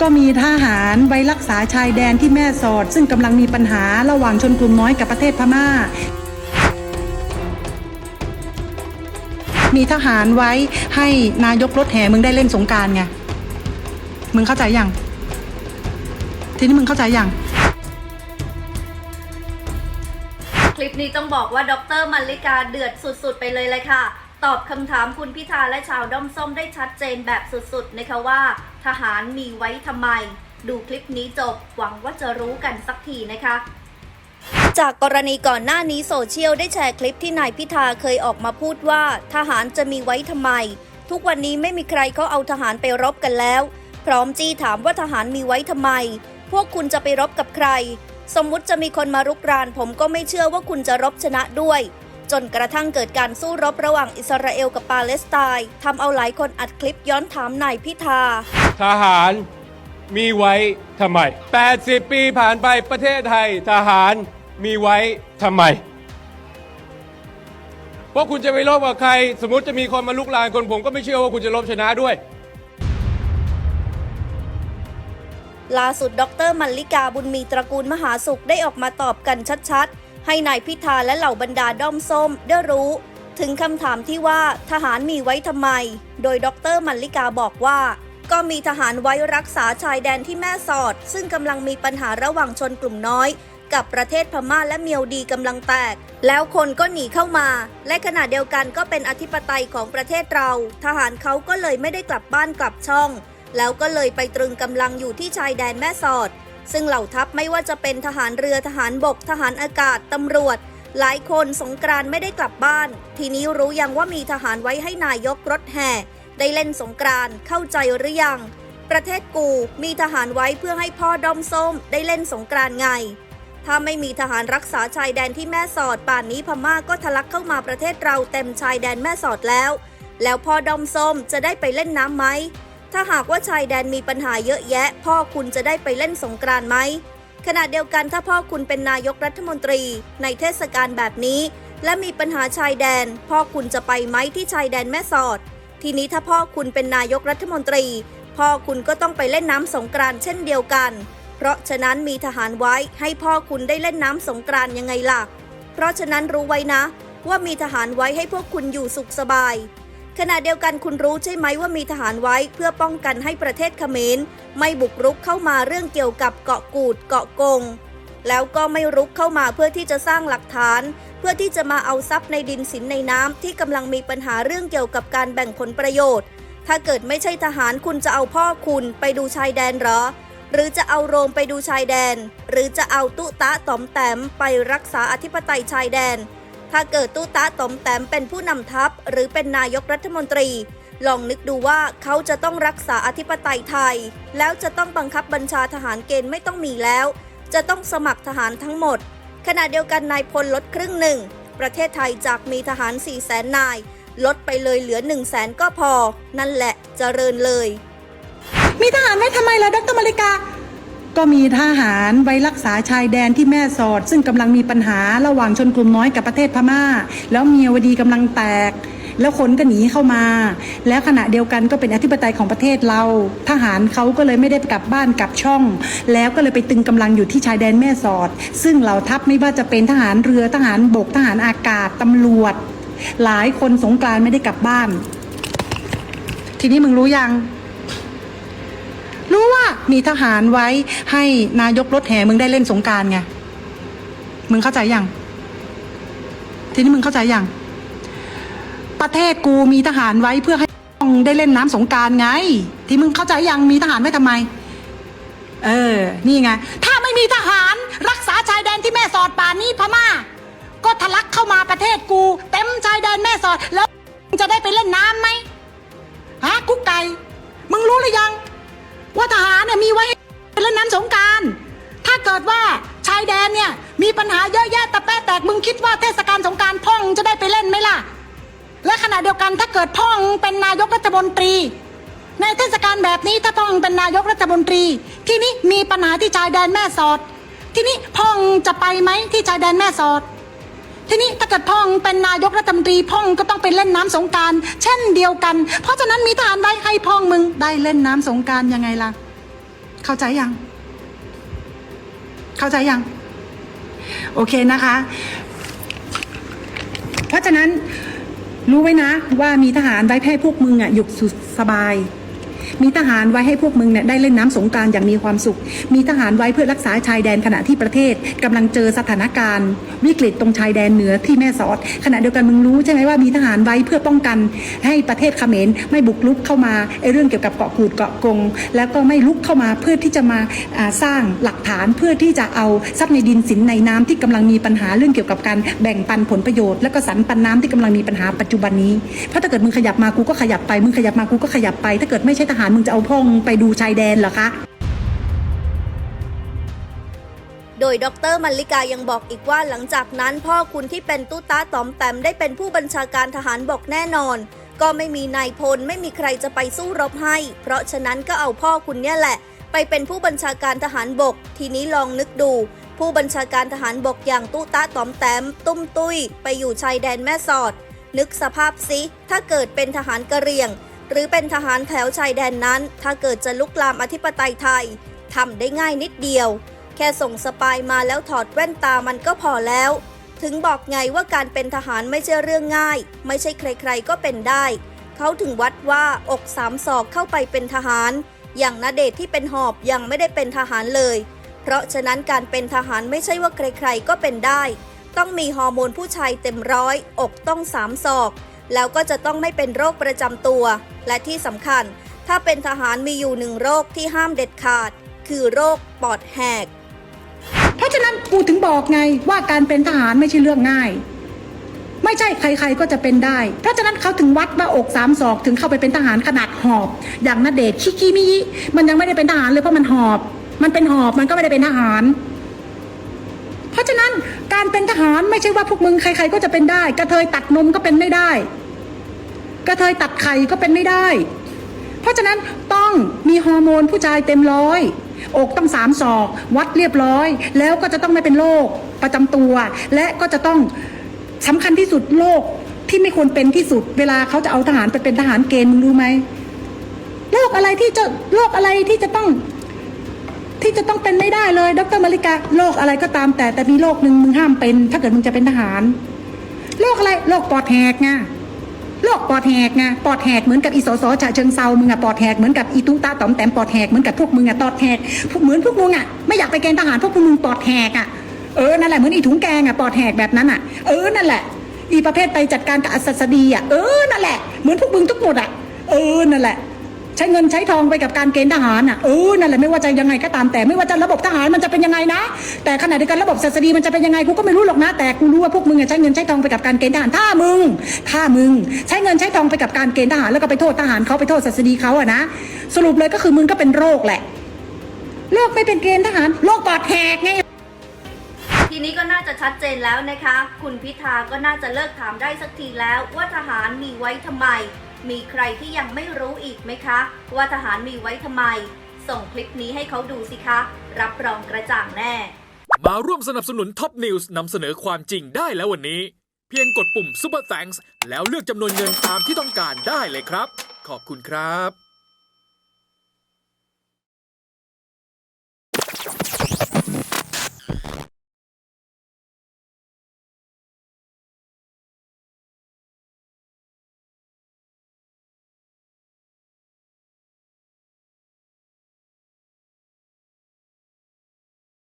ก็มีทหารไว้รักษาชายแดนที่แม่สอดซึ่งกำลังมีปัญหาระหว่างชนกลุ่มน้อยกับประเทศพม่ามีทหารไว้ให้นายกรถแห่มึงได้เล่นสงกรานต์ไงมึงเข้าใจยังทีนี้มึงเข้าใจยังคลิปนี้ต้องบอกว่าดร.มัลลิกาเดือดสุดๆไปเลยค่ะตอบคำถามคุณพิธาและชาวด้อมส้มได้ชัดเจนแบบสุดๆนะคะว่าทหารมีไว้ทำไมดูคลิปนี้จบหวังว่าจะรู้กันสักทีนะคะจากกรณีก่อนหน้านี้โซเชียลได้แชร์คลิปที่นายพิธาเคยออกมาพูดว่าทหารจะมีไว้ทำไมทุกวันนี้ไม่มีใครเขาเอาทหารไปรบกันแล้วพร้อมจี้ถามว่าทหารมีไว้ทำไมพวกคุณจะไปรบกับใครสมมุติจะมีคนมารุกรานผมก็ไม่เชื่อว่าคุณจะรบชนะด้วยจนกระทั่งเกิดการสู้รบระหว่างอิสราเอลกับปาเลสไตน์ทำเอาหลายคนอัดคลิปย้อนถามนายพิธาทหารมีไว้ทำไม80 ปีผ่านไปประเทศไทยทหารมีไว้ทำไมเพราะคุณจะไปรบกับใครสมมติจะมีคนมาลุกรานคนผมก็ไม่เชื่อว่าคุณจะรบชนะด้วยล่าสุดดร.มัลลิกาบุญมีตระกูลมหาสุขได้ออกมาตอบกันชัดๆให้นายพิธาและเหล่าบรรดาด้อมส้มได้รู้ถึงคำถามที่ว่าทหารมีไว้ทำไมโดยดร.มัลลิกาบอกว่าก็มีทหารไว้รักษาชายแดนที่แม่สอดซึ่งกำลังมีปัญหาระหว่างชนกลุ่มน้อยกับประเทศพม่าและเมียวดีกำลังแตกแล้วคนก็หนีเข้ามาและขณะเดียวกันก็เป็นอธิปไตยของประเทศเราทหารเขาก็เลยไม่ได้กลับบ้านกลับช่องแล้วก็เลยไปตรึงกำลังอยู่ที่ชายแดนแม่สอดซึ่งเหล่าทัพไม่ว่าจะเป็นทหารเรือทหารบกทหารอากาศตำรวจหลายคนสงกรานต์ไม่ได้กลับบ้านทีนี้รู้ยังว่ามีทหารไว้ให้นายกรถแห่ได้เล่นสงกรานต์เข้าใจหรือยังประเทศกูมีทหารไว้เพื่อให้พ่อด้อมส้มได้เล่นสงกรานต์ไงถ้าไม่มีทหารรักษาชายแดนที่แม่สอดป่านนี้พม่าก็ทะลักเข้ามาประเทศเราเต็มชายแดนแม่สอดแล้วพ่อด้อมส้มจะได้ไปเล่นน้ำไหมถ้าหากว่าชายแดนมีปัญหาเยอะแยะพ่อคุณจะได้ไปเล่นสงกรานต์ไหมขณะเดียวกันถ้าพ่อคุณเป็นนายกรัฐมนตรีในเทศกาลแบบนี้และมีปัญหาชายแดนพ่อคุณจะไปไหมที่ชายแดนแม่สอดทีนี้ถ้าพ่อคุณเป็นนายกรัฐมนตรีพ่อคุณก็ต้องไปเล่นน้ำสงกรานต์เช่นเดียวกันเพราะฉะนั้นมีทหารไว้ให้พ่อคุณได้เล่นน้ำสงกรานต์ยังไงล่ะเพราะฉะนั้นรู้ไว้นะว่ามีทหารไว้ให้พวกคุณอยู่สุขสบายขณะเดียวกันคุณรู้ใช่ไหมว่ามีทหารไว้เพื่อป้องกันให้ประเทศเขมรไม่บุกรุกเข้ามาเรื่องเกี่ยวกับเกาะกูดเกาะกงแล้วก็ไม่รุกเข้ามาเพื่อที่จะสร้างหลักฐานเพื่อที่จะมาเอาทรัพย์ในดินสินในน้ำที่กำลังมีปัญหาเรื่องเกี่ยวกับการแบ่งผลประโยชน์ถ้าเกิดไม่ใช่ทหารคุณจะเอาพ่อคุณไปดูชายแดนหรอหรือจะเอาโรมไปดูชายแดนหรือจะเอาตุตะต๋อมแตมไปรักษาอธิปไตยชายแดนถ้าเกิดตุตะต๋อมแตมเป็นผู้นำทัพหรือเป็นนายกรัฐมนตรีลองนึกดูว่าเขาจะต้องรักษาอธิปไตยไทยแล้วจะต้องบังคับบัญชาทหารเกณฑ์ไม่ต้องมีแล้วจะต้องสมัครทหารทั้งหมดขณะเดียวกันนายพลลดครึ่งหนึ่งประเทศไทยจากมีทหาร 400,000 นายลดไปเลยเหลือ 100,000 ก็พอนั่นแหละเจริญเลยมีทหารไว้ทำไมล่ะดร.มัลลิกาก็มีทหารไว้รักษาชายแดนที่แม่สอดซึ่งกำลังมีปัญหาระหว่างชนกลุ่มน้อยกับประเทศพม่าแล้วเมียวดีกำลังแตกแล้วคนก็หนีเข้ามาแล้วขณะเดียวกันก็เป็นอธิปไตยของประเทศเราทหารเขาก็เลยไม่ได้กลับบ้านกลับช่องแล้วก็เลยไปตึงกำลังอยู่ที่ชายแดนแม่สอดซึ่งเหล่าทัพไม่ว่าจะเป็นทหารเรือทหารบกทหารอากาศตำรวจหลายคนสงกรานต์ไม่ได้กลับบ้านทีนี้มึงรู้ยังรู้ว่ามีทหารไว้ให้นายกรถแห่มึงได้เล่นสงกรานต์ไงมึงเข้าใจยังทีนี้มึงเข้าใจยังประเทศกูมีทหารไว้เพื่อให้ได้เล่นน้ำสงกรานต์ไงที่มึงเข้าใจยังมีทหารไว้ทำไมนี่ไงถ้าไม่มีทหารรักษาชายแดนที่แม่สอดป่านนี้พม่าก็ทะลักเข้ามาประเทศกูเต็มชายแดนแม่สอดแล้วจะได้ไปเล่นน้ำไหมฮะกุ๊กไก่มึงรู้หรือยังว่าทหารเนี่ยมีไว้ให้เล่นน้ำสงกรานต์ถ้าเกิดว่าชายแดนเนี่ยมีปัญหาเยอะแยะตะแปะแตกมึงคิดว่าเทศกาลสงกรานต์พ่องจะได้ไปเล่นไหมล่ะและขณะเดียวกันถ้าเกิดพ่องเป็นนายกรัฐมนตรีในเทศกาลแบบนี้ถ้าพ่องเป็นนายกรัฐมนตรีที่นี้มีปัญหาที่ชายแดนแม่สอดที่นี้พ่องจะไปไหมที่ชายแดนแม่สอดทีนี้ถ้าเกิดพ่องเป็นนายกรัฐมนตรีพ่องก็ต้องไปเล่นน้ำสงกรานต์เช่นเดียวกันเพราะฉะนั้นมีทหารไว้ให้พ่องมึงได้เล่นน้ำสงกรานต์ยังไงล่ะ เข้าใจยัง เข้าใจยัง โอเคนะคะ เพราะฉะนั้นรู้ไว้นะว่ามีทหารไว้ให้พวกมึงอยู่สุขสบาย มีทหารไว้ให้พวกมึงเนี่ยได้เล่นน้ำสงกรานต์อย่างมีความสุข มีทหารไว้เพื่อรักษาชายแดนขณะที่ประเทศกำลังเจอสถานการณ์วิกฤตตรงชายแดนเหนือที่แม่สอดขณะเดียวกันมึงรู้ใช่ไหมว่ามีทหารไว้เพื่อป้องกันให้ประเทศเขมรไม่บุกรุกเข้ามาเรื่องเกี่ยวกับเกาะกูดเกาะกงแล้วก็ไม่ลุกเข้ามาเพื่อที่จะมาสร้างหลักฐานเพื่อที่จะเอาทรัพย์ในดินสินในน้ำที่กำลังมีปัญหาเรื่องเกี่ยวกับการแบ่งปันผลประโยชน์และก็สรรปันน้ำที่กำลังมีปัญหาปัจจุบันนี้เพราะถ้าเกิดมึงขยับมากูก็ขยับไปมึงขยับมากูก็ขยับไปถ้าเกิดไม่ใช่ทหารมึงจะเอาพ่องไปดูชายแดนเหรอคะ โดยดรมัลลิกายังบอกอีกว่าหลังจากนั้นพ่อคุณที่เป็นตุ๊ตาต๋อมแตมได้เป็นผู้บัญชาการทหารบกแน่นอนก็ไม่มีนายพลไม่มีใครจะไปสู้รบให้เพราะฉะนั้นก็เอาพ่อคุณเนี่ยแหละไปเป็นผู้บัญชาการทหารบกทีนี้ลองนึกดูผู้บัญชาการทหารบกอย่างตุ๊ตาต๋อมแตมตุ้มตุ้ยไปอยู่ชายแดนแม่สอดนึกสภาพสิถ้าเกิดเป็นทหารกะเหรี่ยงหรือเป็นทหารแถวชายแดนนั้นถ้าเกิดจะลุกลามอธิปไตยไทยทำได้ง่ายนิดเดียวแค่ส่งสปายมาแล้วถอดแว่นตามันก็พอแล้วถึงบอกไงว่าการเป็นทหารไม่ใช่เรื่องง่ายไม่ใช่ใครๆก็เป็นได้เขาถึงวัดว่าอกสามศอกเข้าไปเป็นทหารอย่างณเดชน์ที่เป็นหอบยังไม่ได้เป็นทหารเลยเพราะฉะนั้นการเป็นทหารไม่ใช่ว่าใครๆก็เป็นได้ต้องมีฮอร์โมนผู้ชายเต็มร้อยอกต้องสามศอกแล้วก็จะต้องไม่เป็นโรคประจำตัวและที่สำคัญถ้าเป็นทหารมีอยู่1โรคที่ห้ามเด็ดขาดคือโรคปอดแหกเพราะฉะนั้นกูถึงบอกไงว่าการเป็นทหารไม่ใช่เรื่องง่ายไม่ใช่ใครๆก็จะเป็นได้เพราะฉะนั้นเขาถึงวัดว่าอกสามศอกถึงเข้าไปเป็นทหารขนาดหอบอย่างณเดชน์ชิคิมิยิมันยังไม่ได้เป็นทหารเลยเพราะมันหอบมันเป็นหอบมันก็ไม่ได้เป็นทหารเพราะฉะนั้นการเป็นทหารไม่ใช่ว่าพวกมึงใครๆก็จะเป็นได้กระเทยตัดนมก็เป็นไม่ได้กระเทยตัดไข่ก็เป็นไม่ได้เพราะฉะนั้นต้องมีฮอร์โมนผู้ชายเต็มร้อยอกต้องสามศอกวัดเรียบร้อยแล้วก็จะต้องไม่เป็นโรคประจำตัวและก็จะต้องสำคัญที่สุดโรคที่ไม่ควรเป็นที่สุดเวลาเขาจะเอาทหารไปเป็นทหารเกณฑ์มึงรู้ไหมโรคอะไรที่จะต้องเป็นไม่ได้เลยดร.มาริกาโรคอะไรก็ตามแต่มีโรคหนึ่งมึงห้ามเป็นถ้าเกิดมึงจะเป็นทหารโรคอะไรโรคปอดแหกไงโรคปอดแหกไงปอดแหกเหมือนกับอีสสฉะเชิงเซามึงปอดแหกเหมือนกับอีตุ๊ตาต๋อมแตมปอดแหกเหมือนกับพวกมึงปอดแหกเหมือนพวกมึงไม่อยากไปเกณฑ์ทหารพวกมึงปอดแหกนั่นแหละเหมือนอีถุงแกงปอดแหกแบบนั้นนั่นแหละอีประเภทไปจัดการกับอัศดีนั่นแหละเหมือนพวกมึงทุกหมดนั่นแหละใช้เงินใช้ทองไปกับการเกณฑ์ทหารนั่นแหละไม่ว่าจะยังไงก็ตามแต่ไม่ว่าจะระบบทหารมันจะเป็นยังไงนะแต่ขณะเดียวกันระบบศาสดีมันจะเป็นยังไงกูก็ไม่รู้หรอกนะแต่กูรู้ว่าพวกมึงใช้เงินใช้ทองไปกับการเกณฑ์ทหารถ้ามึงใช้เงินใช้ทองไปกับการเกณฑ์ทหารแล้วก็ไปโทษทหารเขาไปโทษศาสดีเขานะสรุปเลยก็คือมึงก็เป็นโรคแหละโรคไม่เป็นเกณฑ์ทหารโรคปอดแหกไงทีนี้ก็น่าจะชัดเจนแล้วนะคะคุณพิธาก็น่าจะเลิกถามได้สักทีแล้วว่าทหารมีไว้ทำไมมีใครที่ยังไม่รู้อีกไหมคะว่าทหารมีไว้ทำไมส่งคลิปนี้ให้เขาดูสิคะรับรองกระจ่างแน่มาร่วมสนับสนุนท็อปนิวส์นำเสนอความจริงได้แล้ววันนี้เพียงกดปุ่ม Super Thanks แล้วเลือกจำนวนเงินตามที่ต้องการได้เลยครับขอบคุณครับ